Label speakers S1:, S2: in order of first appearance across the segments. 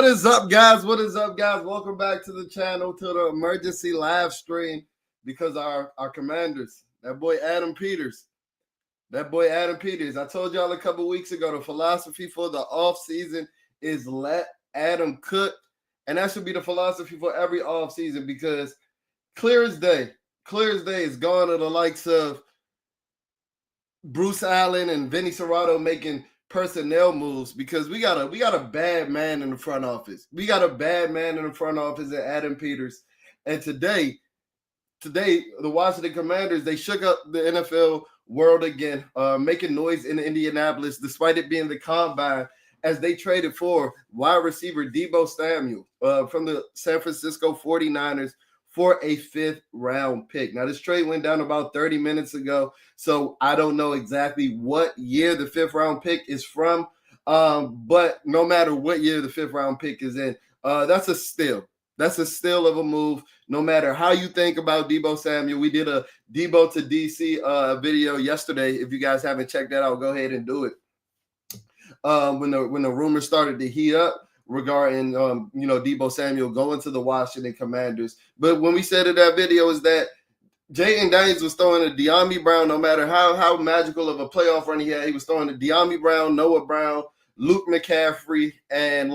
S1: What is up, guys? What is up, guys? Welcome back to the channel, to the emergency live stream, because our commanders, that boy Adam Peters. I told y'all a couple weeks ago, the philosophy for the offseason is let Adam cook. And that should be the philosophy for every offseason, because clear as day is gone to the likes of Bruce Allen and Vinny Serrato making personnel moves, because we got a bad man in the front office. We got a bad man in the front office at Adam Peters. And today, the Washington Commanders, they shook up the NFL world again, making noise in Indianapolis, despite it being the combine, as they traded for wide receiver DEEBO Samuel from the San Francisco 49ers for a 5th-round pick. Now, this trade went down about 30 minutes ago, so I don't know exactly what year the 5th-round pick is from, but no matter what year the 5th-round pick is in, that's a steal. That's a steal of a move, no matter how you think about DEEBO Samuel. We did a DEEBO to DC video yesterday. If you guys haven't checked that out, go ahead and do it. When the rumors started to heat up regarding DEEBO Samuel going to the Washington Commanders. But when we said in that video is that Jayden Daniels was throwing to De'Ami Brown, no matter how magical of a playoff run he had, he was throwing to De'Ami Brown, Noah Brown, Luke McCaffrey, and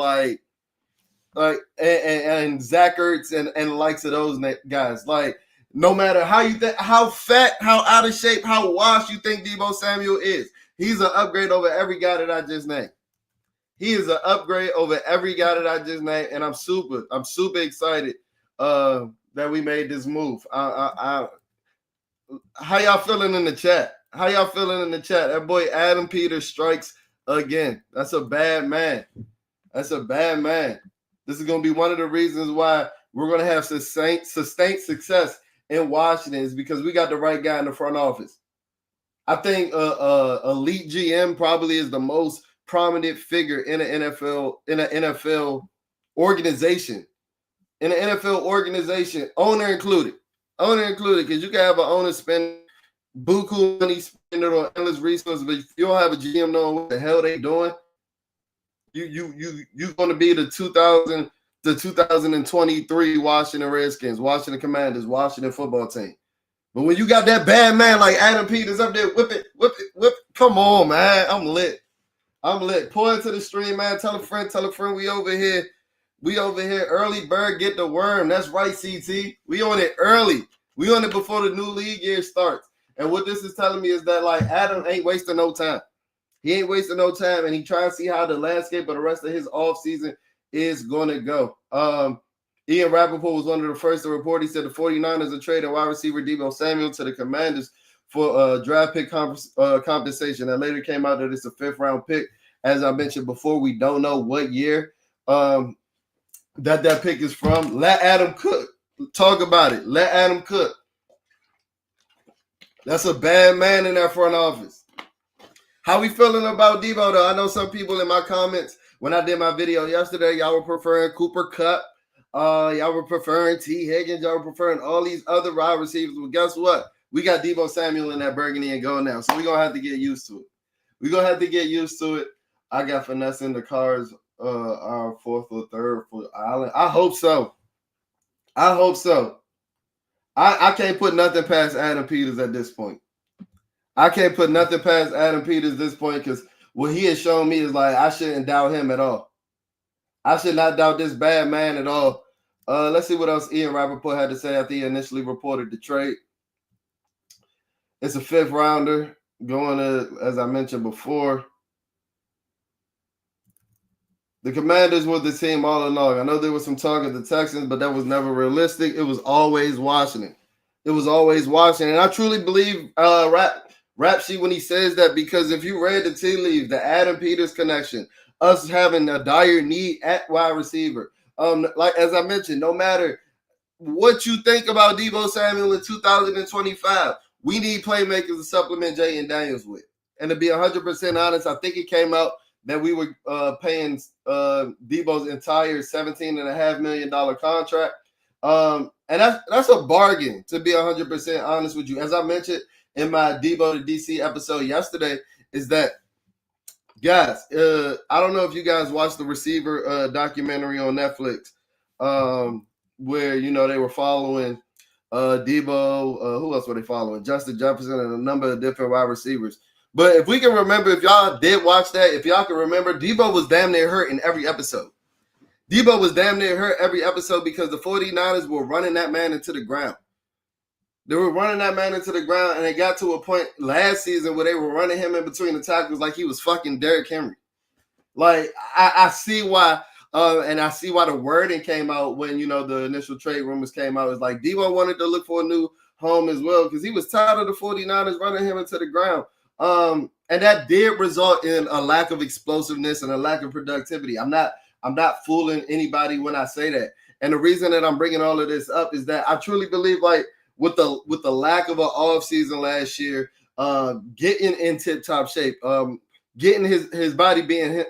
S1: and Zach Ertz and the likes of those guys. Like, no matter how you think, how fat, how out of shape, how washed you think DEEBO Samuel is, he's an upgrade over every guy that I just named. He is an upgrade over every guy that I just named, and I'm super excited that we made this move. How y'all feeling in the chat? That boy Adam Peters strikes again. That's a bad man. This is going to be one of the reasons why we're going to have sustained success in Washington, is because we got the right guy in the front office. I think elite GM probably is the most prominent figure in an NFL organization. Owner included, because you can have an owner spend buku money, spend it on endless resources, but if you don't have a GM knowing what the hell they doing, you're going to be the 2023 Washington Redskins, Washington Commanders, Washington football team. But when you got that bad man like Adam Peters up there, whip it. Come on, man. I'm lit. Pour into the stream, man. Tell a friend. We over here. Early bird get the worm. That's right, CT. We on it early. We on it before the new league year starts. And what this is telling me is that, like, Adam ain't wasting no time. He ain't wasting no time, and he trying to see how the landscape of the rest of his offseason is going to go. Ian Rappaport was one of the first to report. He said the 49ers are trading wide receiver DEEBO Samuel to the Commanders for draft pick compensation. That later came out that it's a 5th-round pick. As I mentioned before, we don't know what year that pick is from. Let Adam cook. Talk about it. Let Adam cook. That's a bad man in that front office. How we feeling about DEEBO, though? I know some people in my comments, when I did my video yesterday, y'all were preferring Cooper Kupp. Y'all were preferring T. Higgins. Y'all were preferring all these other wide receivers. But guess what? We got DEEBO Samuel in that burgundy and gold now. So we're going to have to get used to it. I got finesse in the cars, our 4th or 3rd for Island. I hope so. I can't put nothing past Adam Peters at this point. Because what he has shown me is, like, I shouldn't doubt him at all. I should not doubt this bad man at all. Let's see what else Ian Rappaport had to say after he initially reported the trade. It's a 5th-rounder going to, as I mentioned before. The Commanders were the team all along. I know there was some talk of the Texans, but that was never realistic. It was always Washington. And I truly believe Rap Sheet when he says that, because if you read the tea leaves, the Adam Peters connection, us having a dire need at wide receiver. Like, as I mentioned, no matter what you think about DEEBO Samuel in 2025, we need playmakers to supplement Jayden Daniels with. And to be 100% honest, I think it came out that we were paying DEEBO's entire $17.5 million contract. And that's a bargain, to be 100% honest with you. As I mentioned in my DEEBO to DC episode yesterday, is that Guys, I don't know if you guys watched the receiver documentary on Netflix, where they were following DEEBO. Who else were they following? Justin Jefferson and a number of different wide receivers. But if we can remember, if y'all did watch that, if y'all can remember, DEEBO was damn near hurt in every episode. DEEBO was damn near hurt every episode because the 49ers were running that man into the ground. They were running that man into the ground, and it got to a point last season where they were running him in between the tackles like he was fucking Derrick Henry. Like, I see why, and I see why the wording came out when, the initial trade rumors came out. It's like DEEBO wanted to look for a new home as well because he was tired of the 49ers running him into the ground. And that did result in a lack of explosiveness and a lack of productivity. I'm not fooling anybody when I say that. And the reason that I'm bringing all of this up is that I truly believe, like, with the lack of an off season last year, getting in tip top shape, getting his body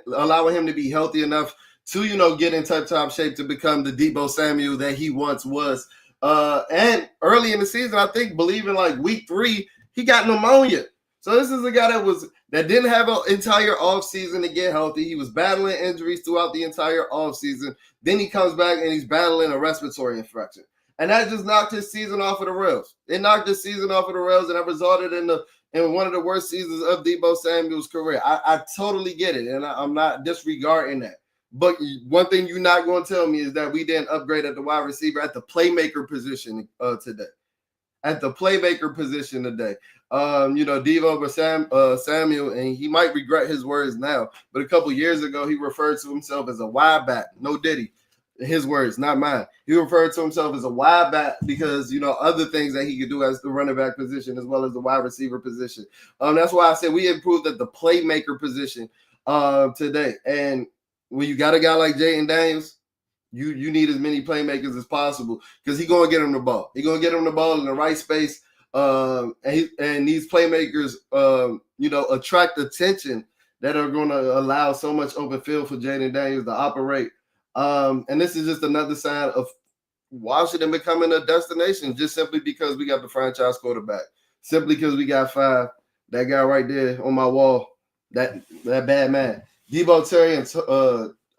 S1: allowing him to be healthy enough to get in tip top shape to become the DEEBO Samuel that he once was. And early in the season, I think, believing like week 3, he got pneumonia. So this is a guy that didn't have an entire offseason to get healthy. He was battling injuries throughout the entire offseason. Then he comes back and he's battling a respiratory infection. And that just knocked his season off of the rails. It knocked his season off of the rails, and that resulted in one of the worst seasons of DEEBO Samuel's career. I totally get it, and I'm not disregarding that. But one thing you're not going to tell me is that we didn't upgrade at the wide receiver at the playmaker position today. At the playmaker position today. DEEBO Samuel, and he might regret his words now, but a couple years ago, he referred to himself as a wide back. No Diddy. His words, not mine. He referred to himself as a wide back because, other things that he could do as the running back position as well as the wide receiver position. That's why I said we improved at the playmaker position today. And when you got a guy like Jaden Daniels, you need as many playmakers as possible because he's going to get him the ball. He's going to get him the ball in the right space. And these playmakers, attract attention that are going to allow so much open field for Jaden Daniels to operate. And this is just another sign of Washington becoming a destination just simply because we got the franchise quarterback. Simply because we got 5. That guy right there on my wall, that bad man. DEEBO Terry and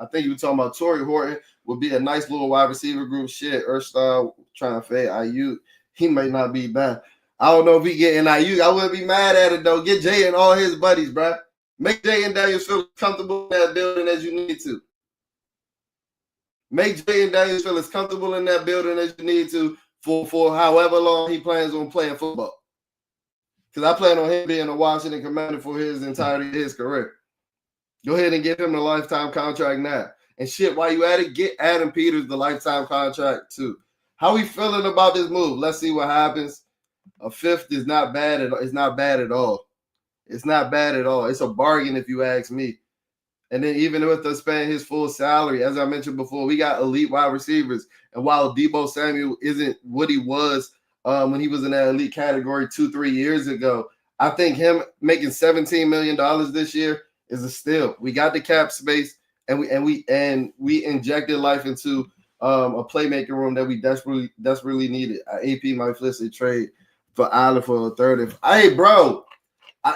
S1: I think you were talking about Torrey Horton would be a nice little wide receiver group. Shit, Erstall trying to fade Ayuk. He might not be bad. I don't know if he getting Ayuk. I wouldn't be mad at it, though. Get Jay and all his buddies, bro. Make Jay and Daniels feel comfortable in that building as you need to. Make Jaden Daniels feel as comfortable in that building as you need to for however long he plans on playing football. Because I plan on him being a Washington Commander for his entirety of his career. Go ahead and give him the lifetime contract now. And shit, while you at it, get Adam Peters the lifetime contract too. How we feeling about this move? Let's see what happens. A 5th is not bad at all. It's not bad at all. It's not bad at all. It's a bargain if you ask me. And then even with us paying his full salary, as I mentioned before, we got elite wide receivers. And while DEEBO Samuel isn't what he was when he was in that elite category 2-3 years ago, I think him making $17 million this year is a steal. We got the cap space, and we injected life into a playmaking room that we desperately needed. AP might flip a trade for Island for a third. Hey, bro.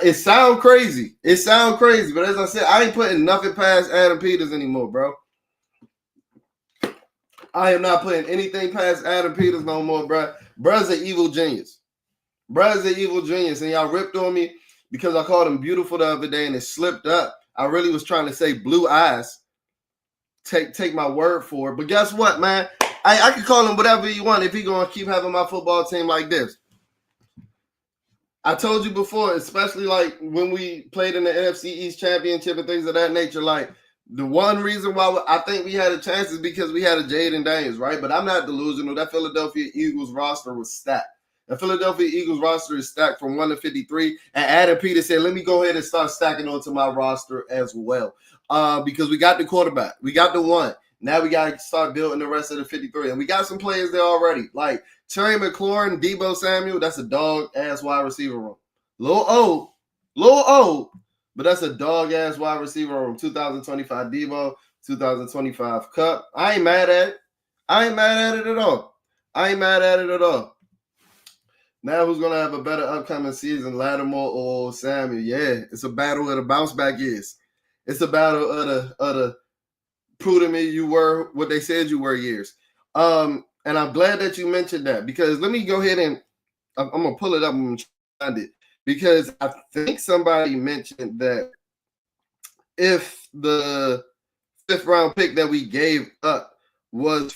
S1: It sound crazy. But as I said, I ain't putting nothing past Adam Peters anymore, bro. I am not putting anything past Adam Peters no more, bro. Bruh's an evil genius. And y'all ripped on me because I called him beautiful the other day and it slipped up. I really was trying to say blue eyes. Take my word for it. But guess what, man? I can call him whatever you want if he's going to keep having my football team like this. I told you before, especially like when we played in the NFC East Championship and things of that nature, like the one reason why I think we had a chance is because we had a Jaden Daniels, right? But I'm not delusional. That Philadelphia Eagles roster was stacked. The Philadelphia Eagles roster is stacked from 1 to 53. And Adam Peters said, let me go ahead and start stacking onto my roster as well. Because we got the quarterback. We got the 1. Now we got to start building the rest of the 53. And we got some players there already. Like Terry McLaurin, DEEBO Samuel, that's a dog-ass wide receiver room. Little old, but that's a dog-ass wide receiver room. 2025 DEEBO, 2025 Cup. I ain't mad at it at all. Now who's going to have a better upcoming season, Lattimore or Samuel? Yeah, it's a battle where the bounce back is. It's a battle of the prove to me you were what they said you were years. And I'm glad that you mentioned that, because let me go ahead and I'm gonna pull it up and find it, because I think somebody mentioned that if the 5th round pick that we gave up was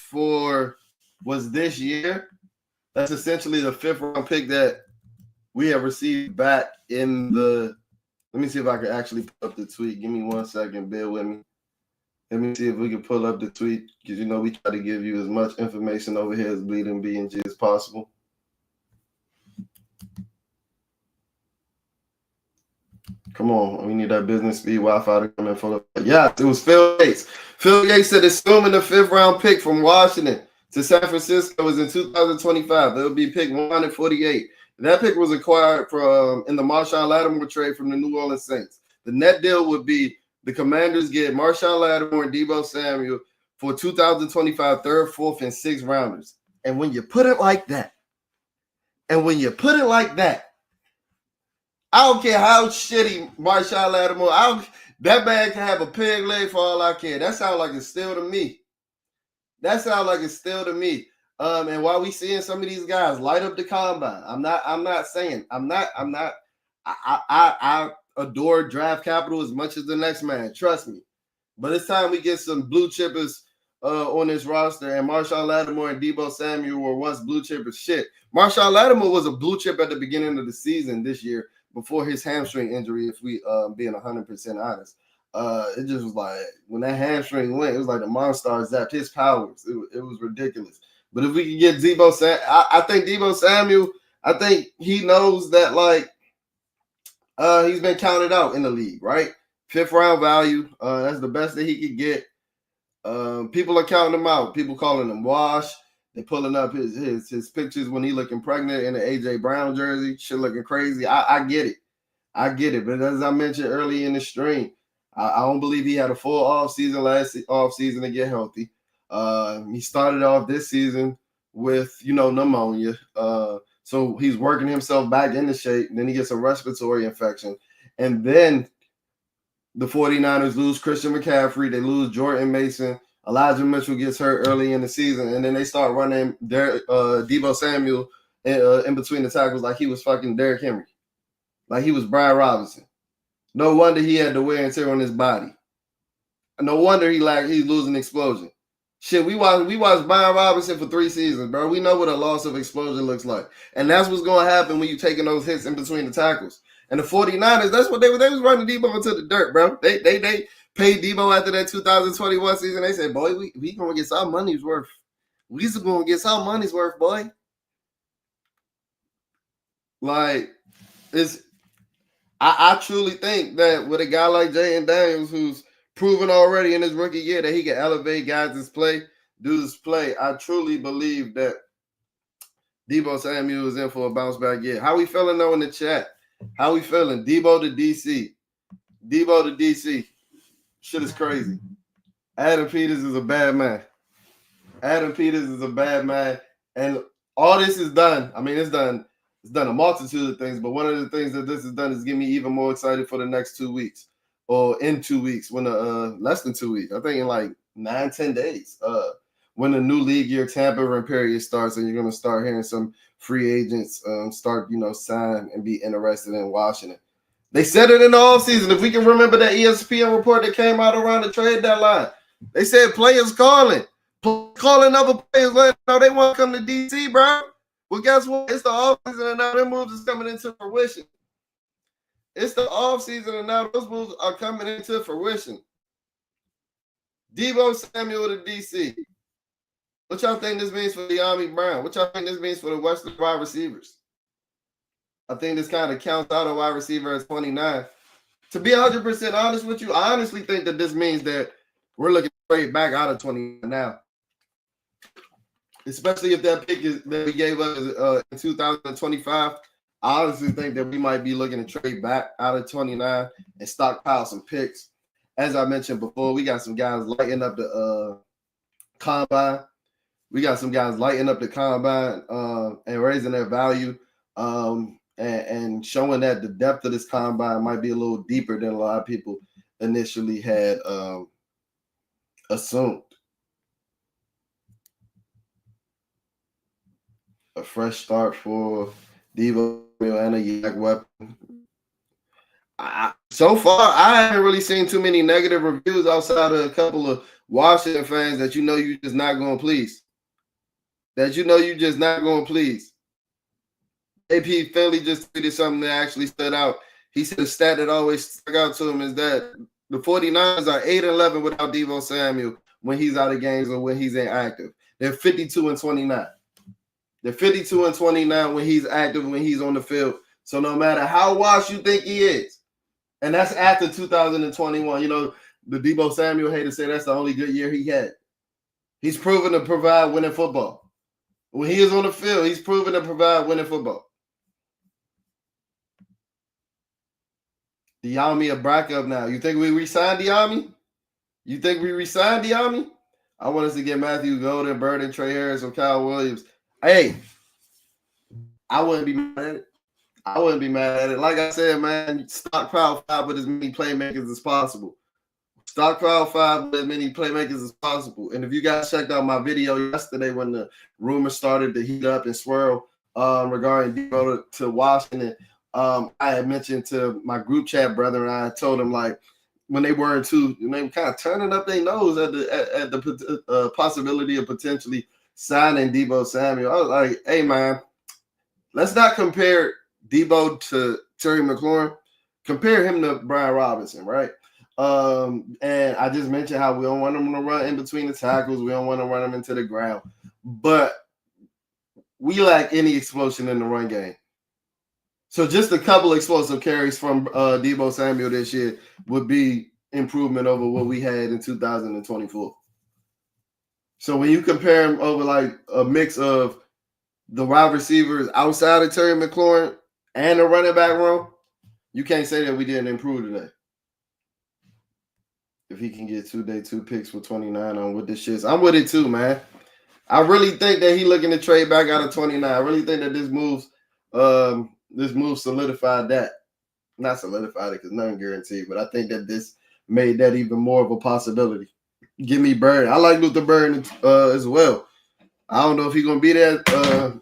S1: this year, that's essentially the 5th round pick that we have received back in the. Let me see if I can actually pull up the tweet. Give me 1 second. Bear with me. Let me see if we can pull up the tweet, because we try to give you as much information over here as Bleeding B&G as possible. Come on, we need that business speed Wi-Fi to come in full. Yeah, it was Phil Yates. Phil Yates said, assuming the 5th round pick from Washington to San Francisco was in 2025, it would be pick 148. That pick was acquired from in the Marshawn Lattimore trade from the New Orleans Saints. The net deal would be the Commanders get Marshawn Lattimore and DEEBO Samuel for 2025 3rd, 4th, and 6th rounders. And when you put it like that, I don't care how shitty Marshawn Lattimore, that man can have a peg leg for all I care. That sounds like a steal to me. And while we seeing some of these guys light up the combine, I adore draft capital as much as the next man. Trust me. But it's time we get some blue chippers on this roster. And Marshawn Lattimore and DEEBO Samuel were once blue chippers. Shit. Marshawn Lattimore was a blue chip at the beginning of the season this year before his hamstring injury, if we being 100% honest. It just was like, when that hamstring went, it was like the Monstars zapped his powers. It was ridiculous. But if we can get DEEBO Samuel, I think DEEBO Samuel, I think he knows that, like, he's been counted out in the league, right? 5th round value. That's the best that he could get. People are counting him out. People calling him wash. They're pulling up his pictures when he looking pregnant in the AJ Brown jersey. Shit looking crazy. I get it. But as I mentioned early in the stream, I don't believe he had a full offseason last offseason to get healthy. He started off this season with, pneumonia. So he's working himself back into shape. And then he gets a respiratory infection. And then the 49ers lose Christian McCaffrey. They lose Jordan Mason. Elijah Mitchell gets hurt early in the season. And then they start running DEEBO Samuel in between the tackles like he was fucking Derrick Henry. Like he was Brian Robinson. No wonder he had the wear and tear on his body. No wonder he's losing explosion. Shit, we watched Brian Robinson for 3 seasons, bro. We know what a loss of explosion looks like. And that's what's going to happen when you're taking those hits in between the tackles. And the 49ers, that's what they was running DEEBO into the dirt, bro. They paid DEEBO after that 2021 season. They said, boy, we going to get some money's worth. We just going to get some money's worth, boy. Like, I truly think that with a guy like Jaden Daniels, who's proven already in his rookie year that he can elevate guys' play, dudes' play, I truly believe that DEEBO Samuel is in for a bounce back year. How we feeling though in the chat? How we feeling? DEEBO to DC. DEEBO to DC. Shit is crazy. Adam Peters is a bad man. And all this is done. I mean, it's done a multitude of things, but one of the things that this has done is get me even more excited for the next 2 weeks, or in 2 weeks, when less than 2 weeks. I think in like 9-10 days, when the new league year tampering period starts, and you're going to start hearing some free agents start, sign and be interested in Washington. They said it in the offseason. If we can remember that ESPN report that came out around the trade deadline, they said players calling other players, letting know they want to come to DC, bro. Well, guess what? It's the offseason, and now their moves is coming into fruition. It's the offseason, and now those moves are coming into fruition. DEEBO Samuel to DC. What y'all think this means for De'Ami Brown? What y'all think this means for the Western wide receivers? I think this kind of counts out a wide receiver as 29. To be 100% honest with you, I honestly think that this means that we're looking straight back out of 29 now. Especially if that pick that we gave up in 2025. I honestly think that we might be looking to trade back out of 29 and stockpile some picks. As I mentioned before, we got some guys lighting up the combine. And raising their value and showing that the depth of this combine might be a little deeper than a lot of people initially had assumed. A fresh start for DEEBO and a yak weapon. So far, I haven't really seen too many negative reviews outside of a couple of Washington fans that you just not going to please. That you just not going to please. AP Finley just tweeted something that actually stood out. He said the stat that always stuck out to him is that the 49ers are 8-11 without DEEBO Samuel when he's out of games or when he's inactive. They're 52-29. They're 52-29 when he's active, when he's on the field. So no matter how washed you think he is, and that's after 2021. The DEEBO Samuel haters say that's the only good year he had. He's proven to provide winning football. When he is on the field, he's proven to provide winning football. Diami a backup now. You think we re-signed Diami? You think we re-signed Diami? I want us to get Matthew Golden, Burden, Trey Harris, or Kyle Williams. Hey, I wouldn't be mad at it. I wouldn't be mad at it. Like I said, man, stockpile 5 with as many playmakers as possible. Stockpile 5 with as many playmakers as possible. And if you guys checked out my video yesterday when the rumors started to heat up and swirl regarding DEEBO to Washington, I had mentioned to my group chat brother, and I told him, like, when they weren't too, they were kind of turning up their nose at the possibility of potentially signing DEEBO Samuel. I was like, hey, man, let's not compare DEEBO to Terry McLaurin. Compare him to Brian Robinson, right? And I just mentioned how we don't want him to run in between the tackles. We don't want to run him into the ground. But we lack any explosion in the run game. So just a couple explosive carries from DEEBO Samuel this year would be improvement over what we had in 2024. So when you compare him over like a mix of the wide receivers outside of Terry McLaurin and the running back room, you can't say that we didn't improve today. If he can get 2 picks for 29 on with the shits, I'm with it too, man. I really think that he looking to trade back out of 29. I really think that this move solidified that. Not solidified it because nothing guaranteed, but I think that this made that even more of a possibility. Give me Bird. I like Luther Bird as well. I don't know if he's going to be there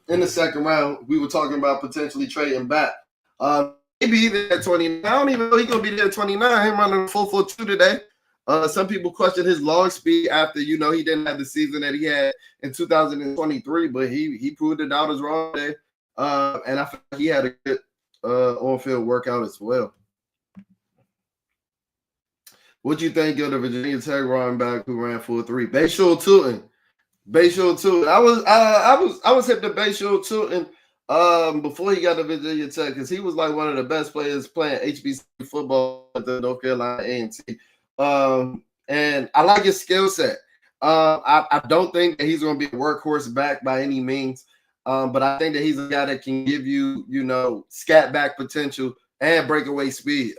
S1: in the second round. We were talking about potentially trading back. Maybe even at 29. I don't even know he's going to be there at 29. Him running 4.42 today. Some people question his long speed after, he didn't have the season that he had in 2023, but he proved it out as wrong today. And I feel like he had a good on-field workout as well. What do you think of the Virginia Tech running back who ran 4.3? Bayshul Tootin. I was hip to Bayshul Tootin before he got to Virginia Tech because he was like one of the best players playing HBC football at the North Carolina A&T. And I like his skill set. I don't think that he's going to be a workhorse back by any means. But I think that he's a guy that can give you, scat back potential and breakaway speed.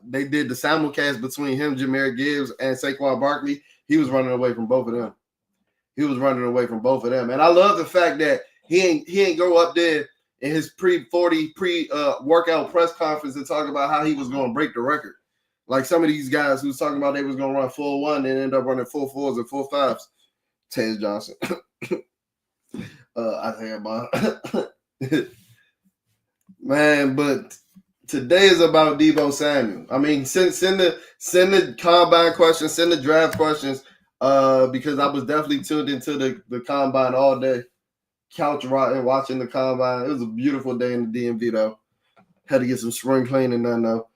S1: They did the simulcast between him, Jahmyr Gibbs, and Saquon Barkley. He was running away from both of them. And I love the fact that he ain't go up there in his workout press conference and talk about how he was going to break the record. Like some of these guys who's talking about they was going to run 4.1 and end up running 4.4s and 4.5s. Taylor Johnson. I think about man, but today is about DEEBO Samuel. I mean, send the combine questions, send the draft questions, because I was definitely tuned into the combine all day, couch rotting, watching the combine. It was a beautiful day in the DMV though. Had to get some spring cleaning done though.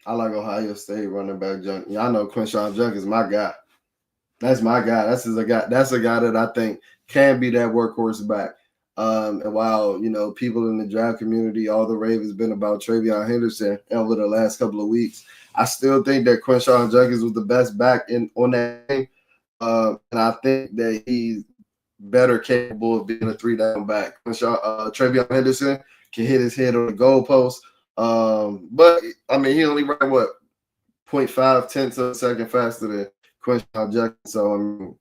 S1: I like Ohio State running back Junk. Yeah, I know Quinshawn Junk is my guy. That's my guy. That's a guy that I think can be that workhorse back. And while, people in the draft community, all the rave has been about Travion Henderson over the last couple of weeks, I still think that Quinshawn Junk was the best back on that team. And I think that he's better capable of being a 3-down back. Travion Henderson can hit his head on the goalpost. But, I mean, he only ran, 0.5 tenths of a second faster than Quinshawn Jackson, so I mean,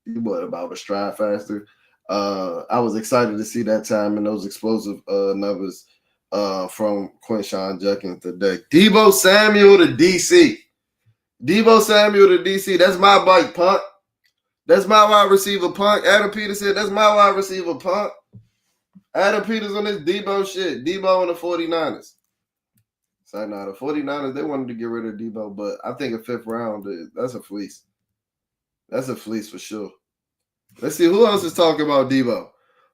S1: he was about a stride faster. I was excited to see that time and those explosive numbers from Quinshawn Judkins today. DEEBO Samuel to DC. DEEBO Samuel to DC. That's my bike, punk. That's my wide receiver, punk. Adam Peters said, that's my wide receiver, punk. Adam Peters on this DEEBO shit. DEEBO on the 49ers. So now the 49ers, they wanted to get rid of DEEBO, but I think a 5th round, that's a fleece. That's a fleece for sure. Let's see who else is talking about DEEBO.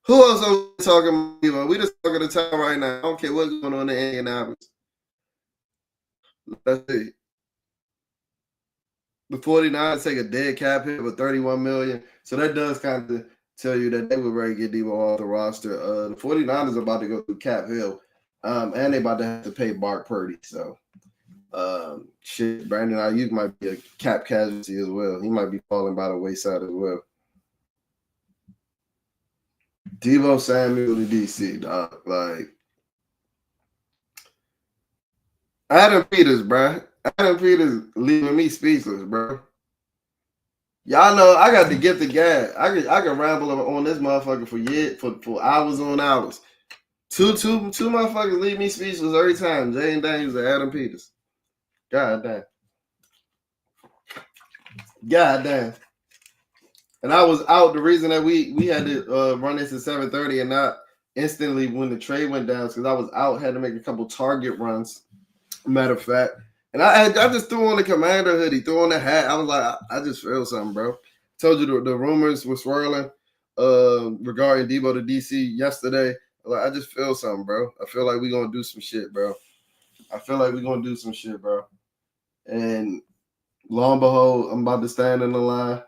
S1: Who else is talking about DEEBO? We just talking the time right now. I don't care what's going on in Indianapolis. Let's see. The 49ers take a dead cap hit with $31 million. So that does kind of tell you that they were ready to get DEEBO off the roster. The 49ers are about to go through cap hill. And they about to have to pay Mark Purdy. So shit, Brandon Ayuk might be a cap casualty as well. He might be falling by the wayside as well. DEEBO Samuel to DC, dog. Like Adam Peters, bro. Adam Peters leaving me speechless, bro. Y'all know I got to get the gab. I can ramble on this motherfucker for years, for hours on hours. Two motherfuckers leave me speechless every time. Jayden Daniels and Adam Peters. God damn. God damn. And I was out. The reason that we had to run this at 7:30 and not instantly when the trade went down because I was out, had to make a couple target runs. Matter of fact. And I just threw on the Commander hoodie, threw on the hat. I was like, I just feel something, bro. Told you the rumors were swirling regarding DEEBO to DC yesterday. Like, I just feel something, bro. I feel like we're going to do some shit, bro. And lo and behold, I'm about to stand in the line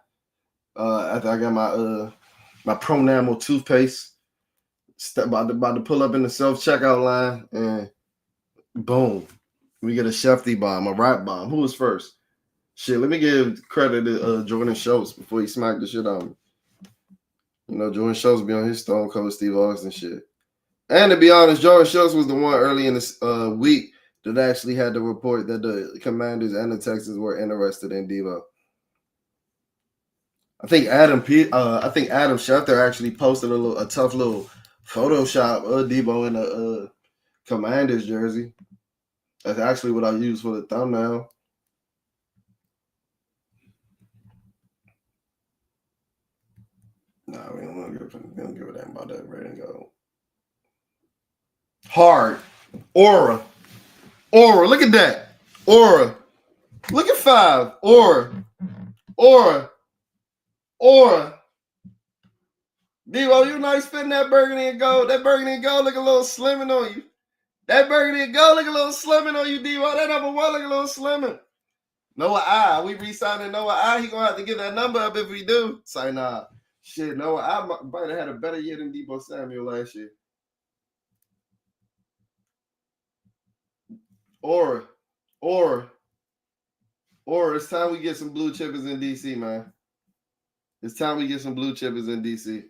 S1: after I got my Pronamel toothpaste. About to pull up in the self-checkout line, and boom. We get a Shefty bomb, a rap bomb. Who was first? Shit, let me give credit to Jordan Schultz before he smacked the shit on me. You know, Jordan Schultz be on his Stone Cold Steve Austin shit. And to be honest, Jordan Schultz was the one early in this week that actually had to report that the Commanders and the Texans were interested in DEEBO. I think Adam Schefter actually posted a tough little Photoshop of DEEBO in a Commanders jersey. That's actually what I used for the thumbnail. Nah, we don't give a damn about that red and gold. Hard. Aura. Look at that. Aura. Look at 5. Aura. DEEBO, you nice fitting that burgundy and gold. That burgundy and gold look a little slimming on you. That burgundy and gold look a little slimming on you, DEEBO. That number 1 look a little slimming. Noah I. We re-signing Noah I. He gonna have to get that number up if we do. Say nah. Shit, Noah I might have had a better year than DEEBO Samuel last year. Or it's time we get some blue chippers in DC, man. It's time we get some blue chippers in DC.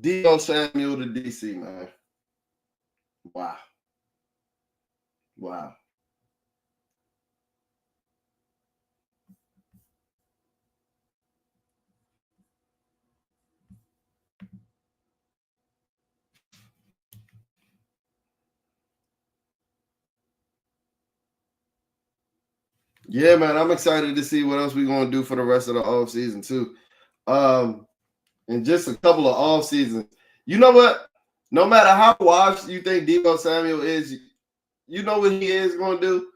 S1: DEEBO Samuel to DC, man. Wow. Yeah, man, I'm excited to see what else we're going to do for the rest of the offseason, too. And just a couple of off seasons. You know what? No matter how washed you think DEEBO Samuel is, you know what he is going to do.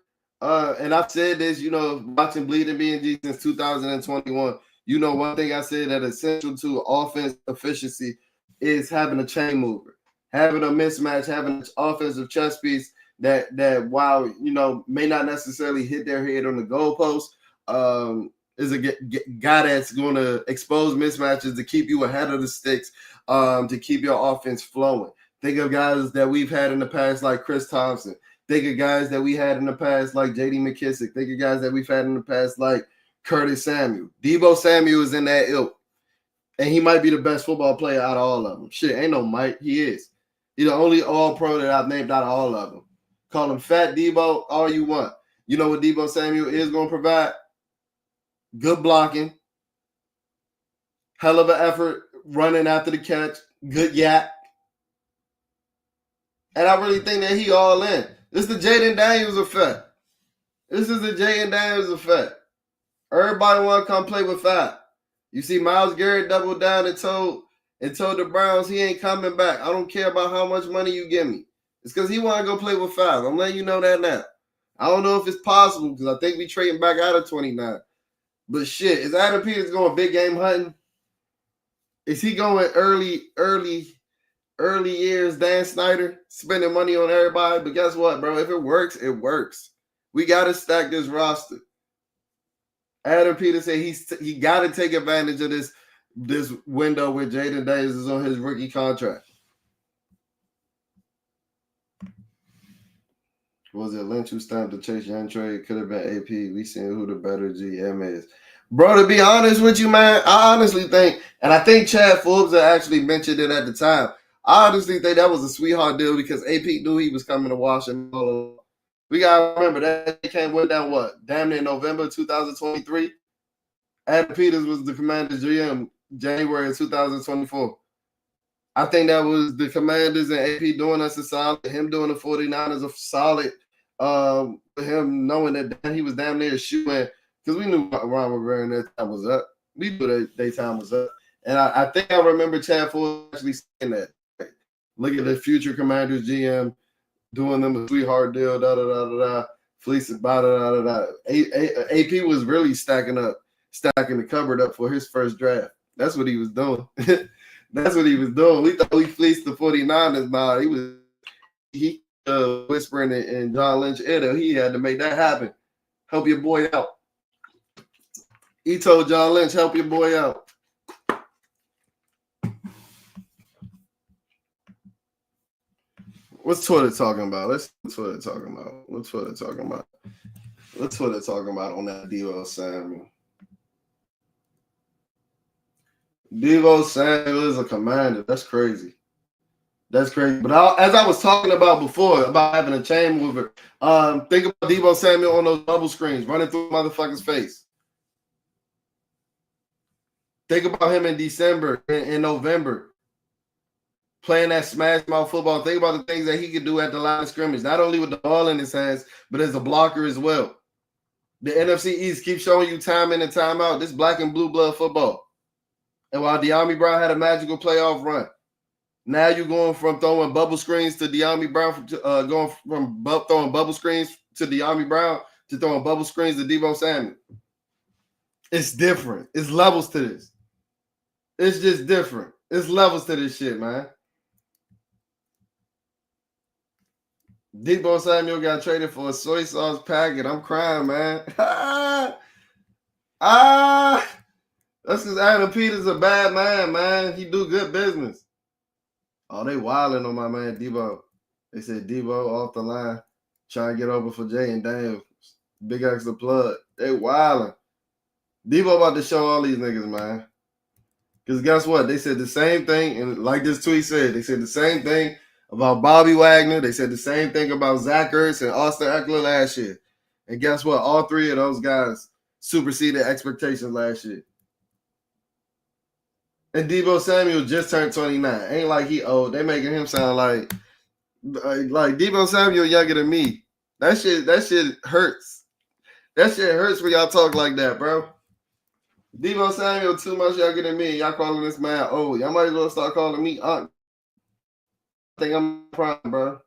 S1: And I've said this, you know, watching Bleeding BNG since 2021. You know, one thing I said that essential to offense efficiency is having a chain mover, having a mismatch, having an offensive chess piece that while, you know, may not necessarily hit their head on the goalpost, is a guy that's going to expose mismatches to keep you ahead of the sticks, to keep your offense flowing. Think of guys that we've had in the past like Chris Thompson. Think of guys that we had in the past like J.D. McKissick. Think of guys that we've had in the past like Curtis Samuel. DEEBO Samuel is in that ilk. And he might be the best football player out of all of them. Shit, ain't no Mike. He is. He's the only all-pro that I've named out of all of them. Call him Fat DEEBO all you want. You know what DEEBO Samuel is going to provide? Good blocking. Hell of an effort running after the catch, good yak. And I really think that he all in. This is the Jaden Daniels effect. This is the Jaden Daniels effect. Everybody want to come play with Fab. You see, Myles Garrett doubled down and told the Browns he ain't coming back. I don't care about how much money you give me. It's because he want to go play with Fab. I'm letting you know that now. I don't know if it's possible because I think we trading back out of 29. But shit, is Adam Peters going big game hunting? Is he going early years Dan Snyder, spending money on everybody? But guess what, bro? If it works, it works. We got to stack this roster. Adam Peters said he got to take advantage of this window where Jaden Daniels is on his rookie contract. Was it Lynch who stamped the Chase Young trade? Could have been AP. We seen who the better GM is. Bro, to be honest with you, man, I honestly think, and I think Chad Forbes had actually mentioned it at the time, I honestly think that was a sweetheart deal because AP knew he was coming to Washington. We got to remember that came went down damn near November 2023. Adam Peters was the Commanders GM January of 2024. I think that was the Commanders and AP doing us a solid, him doing the 49ers a solid, him knowing that he was damn near shooting because we knew Ron Rivera and their time was up. We knew that their time was up. And I think I remember Chad Ford actually saying that. Look at the future Commanders GM doing them a sweetheart deal, fleece, AP was really stacking the cupboard up for his first draft. That's what he was doing. That's what he was doing. We thought we fleeced the 49ers. Nah, he whispering in John Lynch ear. He had to make that happen. Help your boy out. He told John Lynch, help your boy out. What's Twitter talking about? Let's see what Twitter talking about. What's Twitter talking about? What's Twitter talking about on that DEEBO Samuel? DEEBO Samuel is a Commander. That's crazy. That's crazy. But as I was talking about before, about having a chain mover, think about DEEBO Samuel on those bubble screens running through motherfucker's face. Think about him in December, in November, playing that smash mouth football. Think about the things that he could do at the line of scrimmage, not only with the ball in his hands, but as a blocker as well. The NFC East keeps showing you time in and time out. This black and blue blood football. And while De'Ami Brown had a magical playoff run, now you're going from throwing bubble screens to De'Ami Brown, going from throwing bubble screens to De'Ami Brown to throwing bubble screens to DEEBO Samuel. It's different. It's levels to this. It's just different. It's levels to this shit, man. DEEBO Samuel got traded for a soy sauce packet. I'm crying, man. That's because Adam Peters a bad man. He do good business. Oh, they wilding on my man DEEBO. They said DEEBO off the line, trying to get over for Jaden Daniels. Big extra plug. They wilding. DEEBO about to show all these niggas, man. Because guess what? They said the same thing, and like this tweet said, they said the same thing about Bobby Wagner. They said the same thing about Zach Ertz and Austin Eckler last year. And guess what? All three of those guys superseded expectations last year. And DEEBO Samuel just turned 29. Ain't like he old. They making him sound like DEEBO Samuel younger than me. That shit hurts. That shit hurts when y'all talk like that, bro. DEEBO Samuel too much younger than me. Y'all calling this man old. Y'all might as well start calling me Unc. I think I'm prime, bro.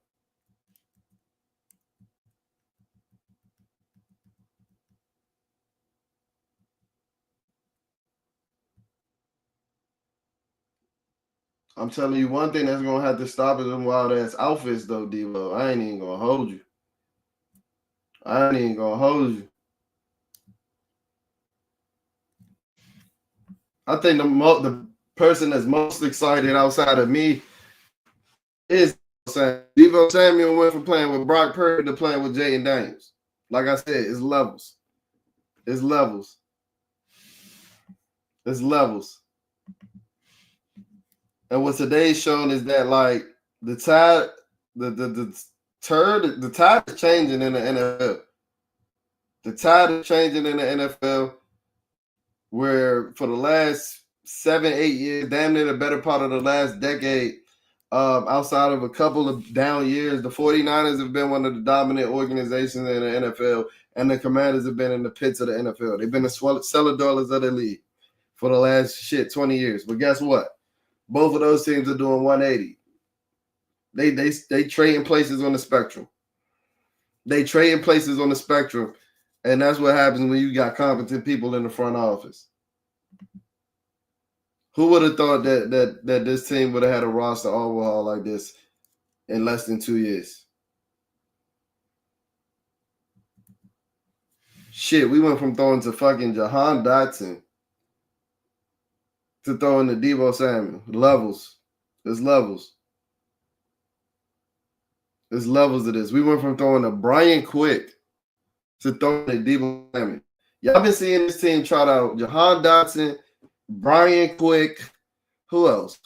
S1: I'm telling you one thing that's gonna have to stop is them wild ass outfits, though, DEEBO. I ain't even gonna hold you. I think the person that's most excited outside of me is DEEBO Samuel went from playing with Brock Purdy to playing with Jaden Daniels. Like I said, it's levels. It's levels. It's levels. And what today's shown is that like the tide, the tide is changing in the NFL. The tide is changing in the NFL, where for the last 7, 8 years, damn near the better part of the last decade. Outside of a couple of down years, the 49ers have been one of the dominant organizations in the NFL, and the Commanders have been in the pits of the NFL. They've been the cellar dwellers of the league for the last 20 years. But guess what? Both of those teams are doing 180. They trade in places on the spectrum. They trade in places on the spectrum, and that's what happens when you got competent people in the front office. Who would have thought that this team would have had a roster overhaul like this in less than 2 years? Shit, we went from throwing to fucking Jahan Dotson to throwing to DEEBO Samuel. Levels. There's levels. There's levels of this. We went from throwing to Brian Quick to throwing to DEEBO Samuel. Y'all been seeing this team trot out Jahan Dotson, Brian Quick. Who else?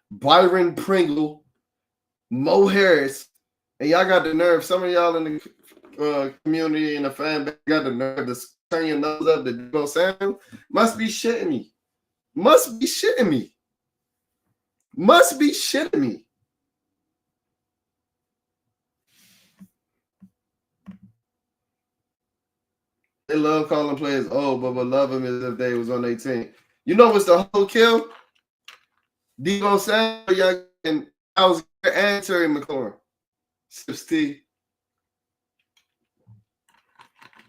S1: Byron Pringle, Mo Harris. And y'all got the nerve. Some of y'all in the community and the fan base got the nerve to turn your nose up to DEEBO Samuel. Must be shitting me. They love calling players old, but would love them as if they was on their team. You know what's the whole kill? DEEBO Samuel, and I was and Terry McLaurin. Steve.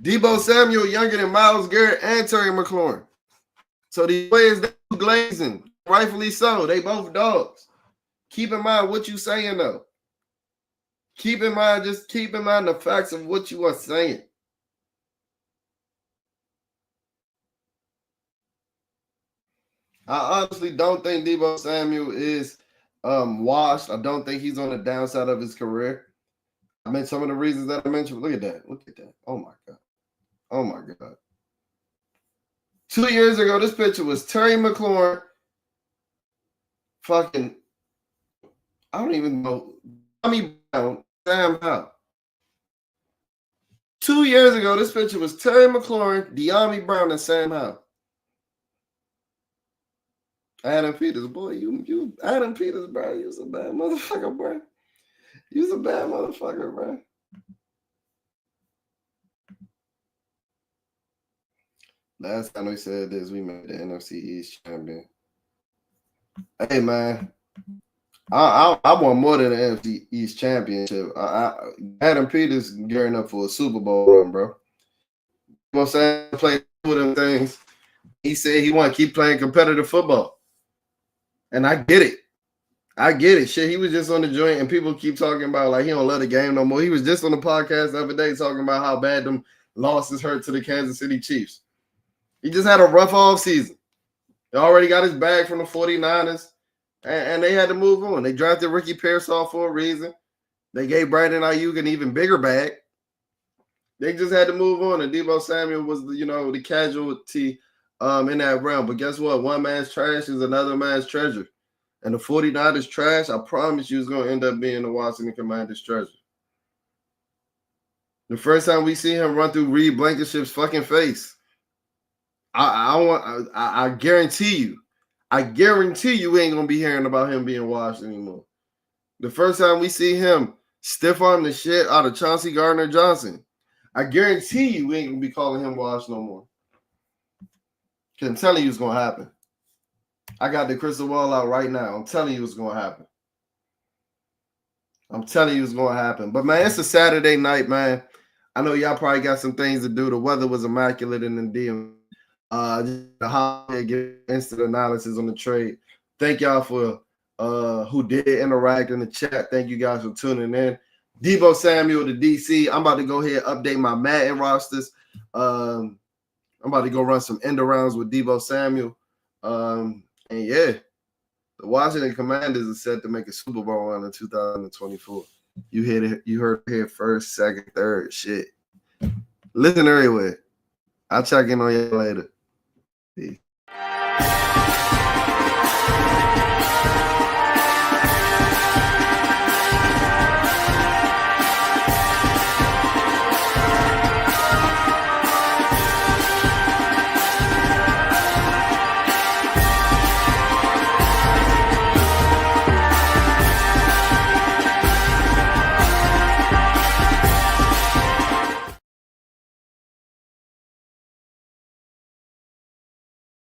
S1: DEEBO Samuel younger than Myles Garrett and Terry McLaurin. So these players, they glazing, rightfully so. They both dogs. Keep in mind what you saying though. Keep in mind the facts of what you are saying. I honestly don't think DEEBO Samuel is washed. I don't think he's on the downside of his career. I mean, some of the reasons that I mentioned. Look at that. Oh my God. 2 years ago, this picture was Terry McLaurin. Fucking, I don't even know. Tommy Brown, Sam Howell. 2 years ago, this picture was Terry McLaurin, De'Ami Brown, and Sam Howell. Adam Peters, boy, you Adam Peters, bro. You was a bad motherfucker, bro. Bro. Last time we said this, we made the NFC East champion. Hey, man, I want more than the NFC East championship. Adam Peters gearing up for a Super Bowl run, bro. You know what I'm saying? Play two of them things. He said he want to keep playing competitive football. And I get it. Shit, he was just on the joint, and people keep talking about like he don't love the game no more. He was just on the podcast the other day talking about how bad them losses hurt to the Kansas City Chiefs. He just had a rough offseason. He already got his bag from the 49ers, and they had to move on. They drafted Ricky Pearsall for a reason. They gave Brandon Ayuk an even bigger bag. They just had to move on, and DEEBO Samuel was the casualty in that realm. But guess what? One man's trash is another man's treasure. And the 49ers trash, I promise you, is going to end up being the Washington Commanders treasure. The first time we see him run through Reed Blankenship's fucking face, I guarantee you we ain't going to be hearing about him being washed anymore. The first time we see him stiff arm the shit out of Chauncey Gardner-Johnson, I guarantee you we ain't going to be calling him washed no more. Because I'm telling you it's going to happen. I got the crystal ball out right now. I'm telling you it's going to happen. But, man, it's a Saturday night, man. I know y'all probably got some things to do. The weather was immaculate in the DM. The holiday, get instant analysis on the trade. Thank y'all for who did interact in the chat. Thank you guys for tuning in. DEEBO Samuel to DC. I'm about to go ahead and update my Madden rosters. I'm about to go run some end arounds with DEEBO Samuel. And yeah, the Washington Commanders are set to make a Super Bowl run in 2024. You heard it here first, second, third, shit. Listen everywhere. I'll check in on you later. Peace.